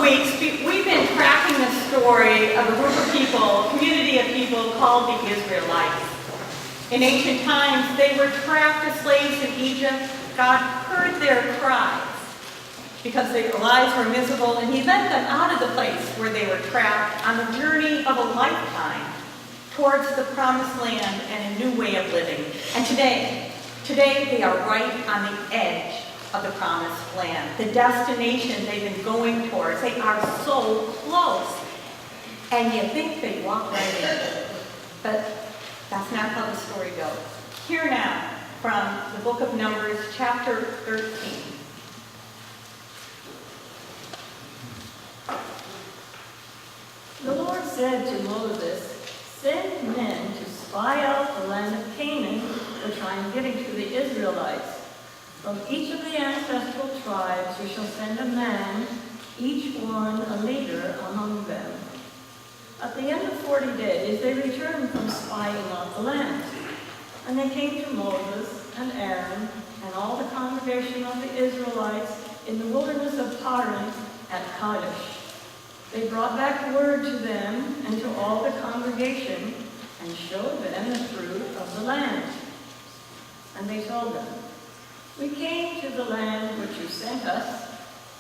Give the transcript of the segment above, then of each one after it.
weeks, we've been tracking the story of a group of people, a community of people called the Israelites. In ancient times, they were trapped as slaves in Egypt. God heard their cries because their lives were miserable, and he led them out of the place where they were trapped on the journey of a lifetime towards the promised land and a new way of living. And today they are right on the edge of the promised land, the destination they've been going towards. They are so close. And you think they walk right in. But that's not how the story goes. Here now, from the book of Numbers, chapter 13. The Lord said to Moses, "Send men to spy out the land of Canaan, which I am giving to the Israelites. From each of the ancestral tribes you shall send a man, each one a leader among them." At the end of 40 days they returned from spying out the land. And they came to Moses and Aaron and all the congregation of the Israelites in the wilderness of Paran at Kadesh. They brought back word to them and to all the congregation and showed them the fruit of the land. And they told them, "We came to the land which you sent us.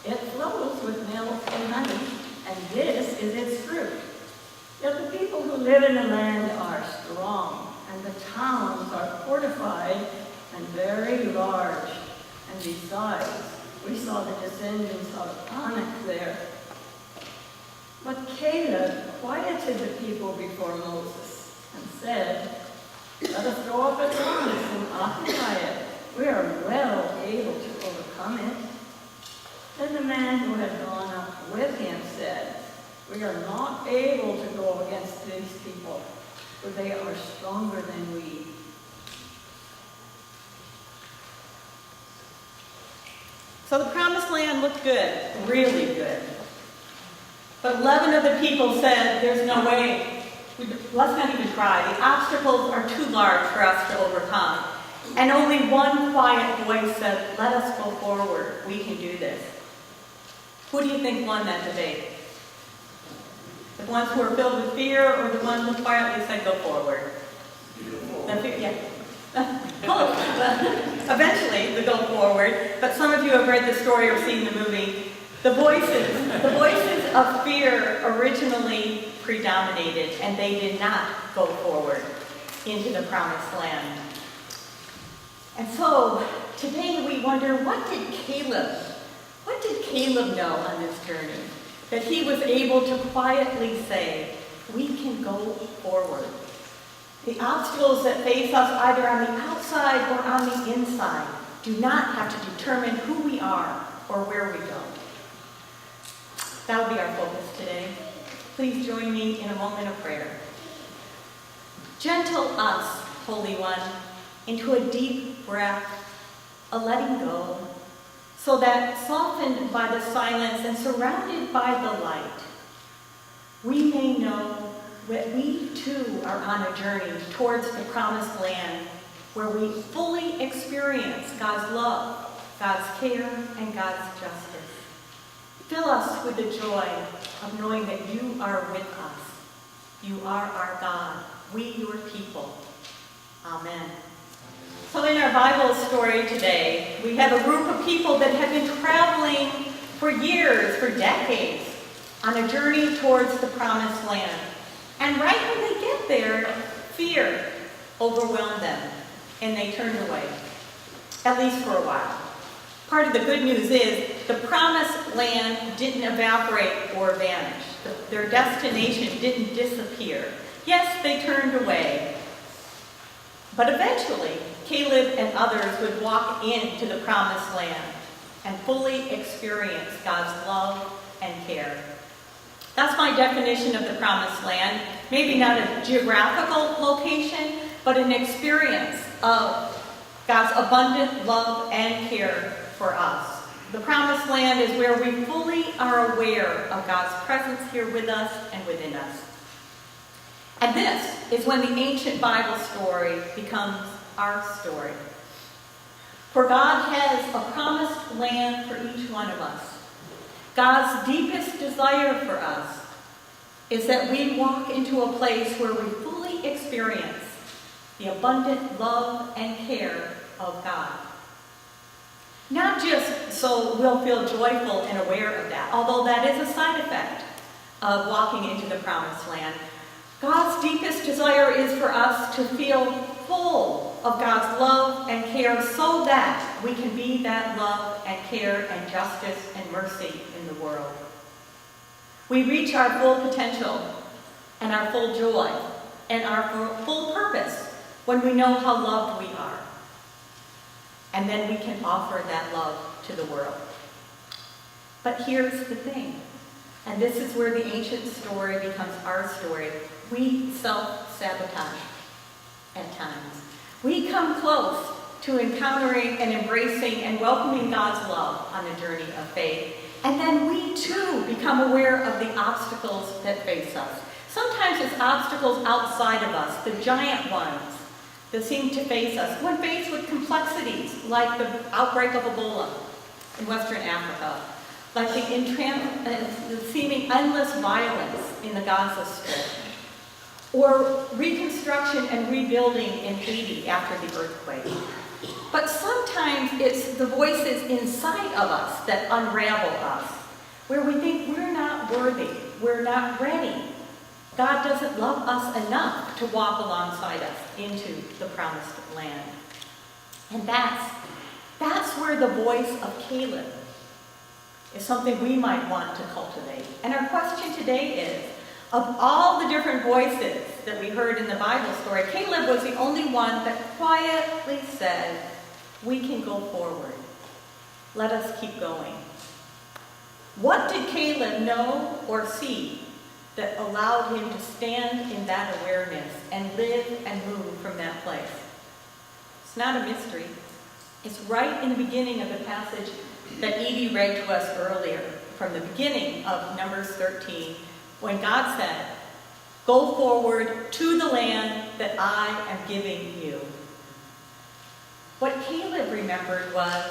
It flows with milk and honey, and this is its fruit. Yet the people who live in the land are strong, and the towns are fortified and very large. And besides, we saw the descendants of Anak there." But Caleb quieted the people before Moses and said, "Let us go up at once and occupy it. We are well able to overcome it." Then the man who had gone up with him said, "We are not able to go against these people, for they are stronger than we." So the promised land looked good, really good. But 11 of the people said, "There's no way. Let's not even try. The obstacles are too large for us to overcome." And only one quiet voice said, "Let us go forward. We can do this." Who do you think won that debate? The ones who were filled with fear, or the ones who quietly said, "Go forward"? Yeah. Eventually, the go forward. But some of you have read the story or seen the movie. The voices of fear originally predominated, and they did not go forward into the promised land. And so today we wonder, what did Caleb know on this journey that he was able to quietly say, "We can go forward"? The obstacles that face us either on the outside or on the inside do not have to determine who we are or where we go. That will be our focus today. Please join me in a moment of prayer. Gentle us, Holy One, into a deep breath, a letting go, so that softened by the silence and surrounded by the light, we may know that we too are on a journey towards the promised land where we fully experience God's love, God's care, and God's justice. Fill us with the joy of knowing that you are with us. You are our God, we your people. Amen. So in our Bible story today, we have a group of people that have been traveling for years, for decades, on a journey towards the promised land. And right when they get there, fear overwhelmed them, and they turned away, at least for a while. Part of the good news is the promised land didn't evaporate or vanish. Their destination didn't disappear. Yes, they turned away. But eventually, Caleb and others would walk into the promised land and fully experience God's love and care. That's my definition of the promised land. Maybe not a geographical location, but an experience of God's abundant love and care for us. The promised land is where we fully are aware of God's presence here with us and within us. And this is when the ancient Bible story becomes our story. For God has a promised land for each one of us. God's deepest desire for us is that we walk into a place where we fully experience the abundant love and care of God. Not just so we'll feel joyful and aware of that, although that is a side effect of walking into the promised land. God's deepest desire is for us to feel full of God's love and care so that we can be that love and care and justice and mercy in the world. We reach our full potential and our full joy and our full purpose when we know how loved we are. And then we can offer that love to the world. But here's the thing, and this is where the ancient story becomes our story. We self-sabotage at times. We come close to encountering and embracing and welcoming God's love on the journey of faith. And then we too become aware of the obstacles that face us. Sometimes it's obstacles outside of us, the giant ones that seem to face us when faced with complexities like the outbreak of Ebola in Western Africa, like the seeming endless violence in the Gaza Strip, or reconstruction and rebuilding in Haiti after the earthquake. But sometimes it's the voices inside of us that unravel us, where we think we're not worthy, we're not ready. God doesn't love us enough to walk alongside us into the promised land. And that's where the voice of Caleb is something we might want to cultivate. And our question today is, of all the different voices that we heard in the Bible story, Caleb was the only one that quietly said, we can go forward. Let us keep going. What did Caleb know or see that allowed him to stand in that awareness and live and move from that place? It's not a mystery. It's right in the beginning of the passage that Edie read to us earlier, from the beginning of Numbers 13, when God said, go forward to the land that I am giving you. What Caleb remembered was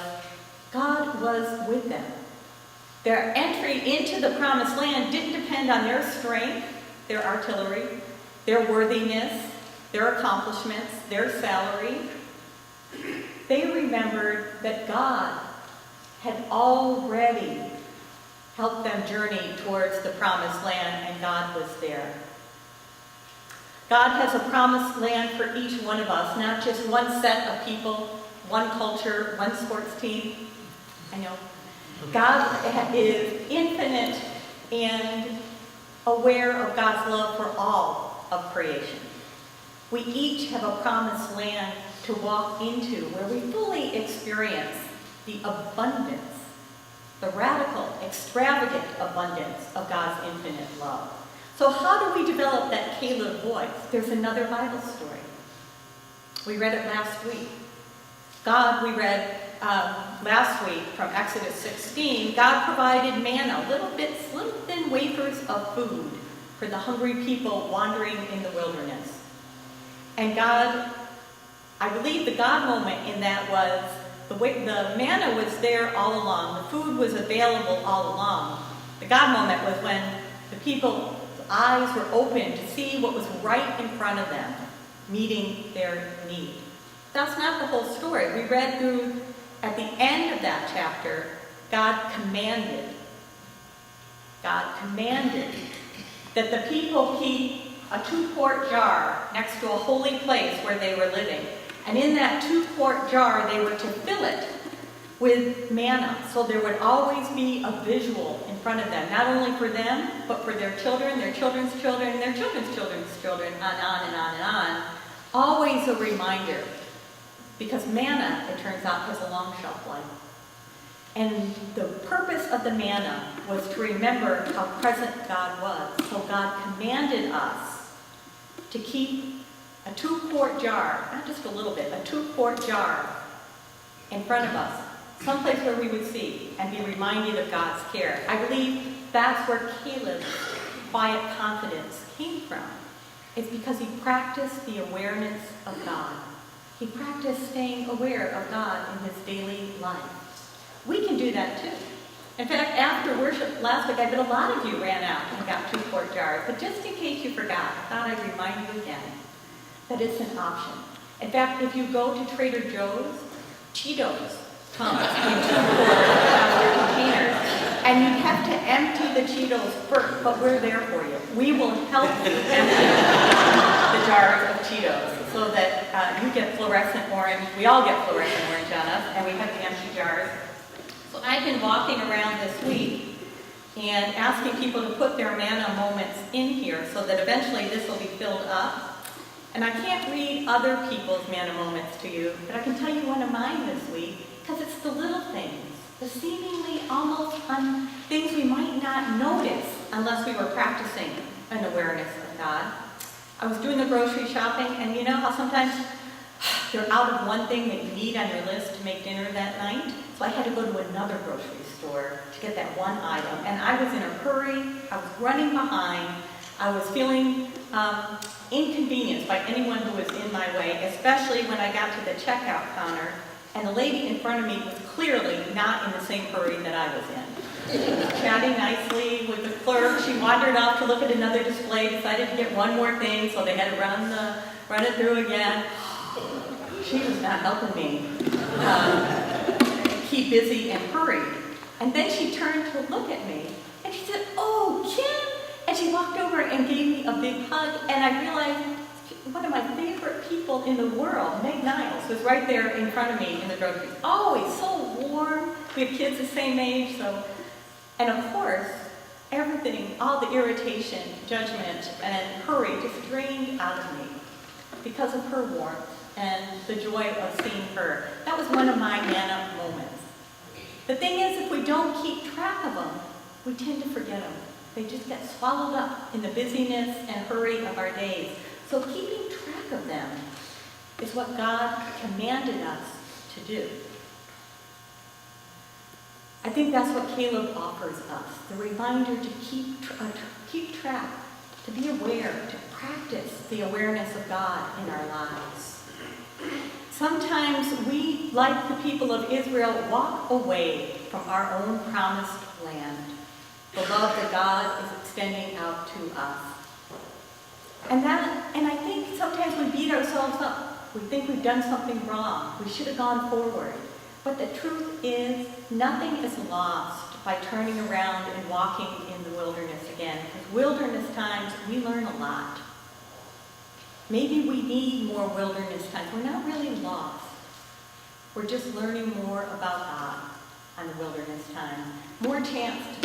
God was with them. Their entry into the promised land didn't depend on their strength, their artillery, their worthiness, their accomplishments, their salary. They remembered that God had already helped them journey towards the promised land, and God was there. God has a promised land for each one of us, not just one set of people, one culture, one sports team. I know. God is infinite and aware of God's love for all of creation. We each have a promised land to walk into where we fully experience the abundance, the radical, extravagant abundance of God's infinite love. So how do we develop that Caleb voice? There's another Bible story. We read it last week. We read last week from Exodus 16, God provided manna, little thin wafers of food for the hungry people wandering in the wilderness. And God, I believe the God moment in that was, the manna was there all along. The food was available all along. The God moment was when the people's eyes were open to see what was right in front of them, meeting their need. That's not the whole story. We read through, at the end of that chapter, God commanded that the people keep a 2-quart jar next to a holy place where they were living. And in that 2-quart jar, they were to fill it with manna, so there would always be a visual in front of them, not only for them, but for their children, their children's children, and their children's children's children, and on and on and on. Always a reminder, because manna, it turns out, has a long shelf life. And the purpose of the manna was to remember how present God was. So God commanded us to keep a 2-quart jar, not just a little bit, a 2-quart jar in front of us, someplace where we would see and be reminded of God's care. I believe that's where Caleb's quiet confidence came from. It's because he practiced the awareness of God. He practiced staying aware of God in his daily life. We can do that too. In fact, after worship last week, I bet a lot of you ran out and got 2 quart jars. But just in case you forgot, I thought I'd remind you again that it's an option. In fact, if you go to Trader Joe's, Cheetos comes in 2 quart plastic containers. And you have to empty the Cheetos first, but we're there for you. We will help you empty the jars of Cheetos so that you get fluorescent orange. We all get fluorescent orange on us, and we have the empty jars. So I've been walking around this week and asking people to put their manna moments in here so that eventually this will be filled up. And I can't read other people's manna moments to you, but I can tell you one of mine this week, because it's the little things, the seemingly almost things we might not notice unless we were practicing an awareness of God. I was doing the grocery shopping, and you know how sometimes you're out of one thing that you need on your list to make dinner that night? So I had to go to another grocery store to get that one item. And I was in a hurry. I was running behind. I was feeling inconvenienced by anyone who was in my way, especially when I got to the checkout counter. And the lady in front of me was clearly not in the same hurry that I was in. She was chatting nicely with the clerk. She wandered off to look at another display, decided to get one more thing, so they had to run it through again. She was not helping me keep busy and hurried. And then she turned to look at me, and she said, "Oh, Kim!" And she walked over and gave me a big hug, and I realized one of my favorite people in the world, Meg Niles, was right there in front of me in the grocery. Always so warm. We have kids the same age, so. And of course, everything, all the irritation, judgment, and hurry just drained out of me because of her warmth and the joy of seeing her. That was one of my manna moments. The thing is, if we don't keep track of them, we tend to forget them. They just get swallowed up in the busyness and hurry of our days. So keeping track of them is what God commanded us to do. I think that's what Caleb offers us, the reminder to keep track, to be aware, to practice the awareness of God in our lives. Sometimes we, like the people of Israel, walk away from our own promised land, the love that God is extending out to us. And I think sometimes we beat ourselves up. We think we've done something wrong. We should have gone forward. But the truth is, nothing is lost by turning around and walking in the wilderness again. Because wilderness times, we learn a lot. Maybe we need more wilderness times. We're not really lost. We're just learning more about God on the wilderness time. More chance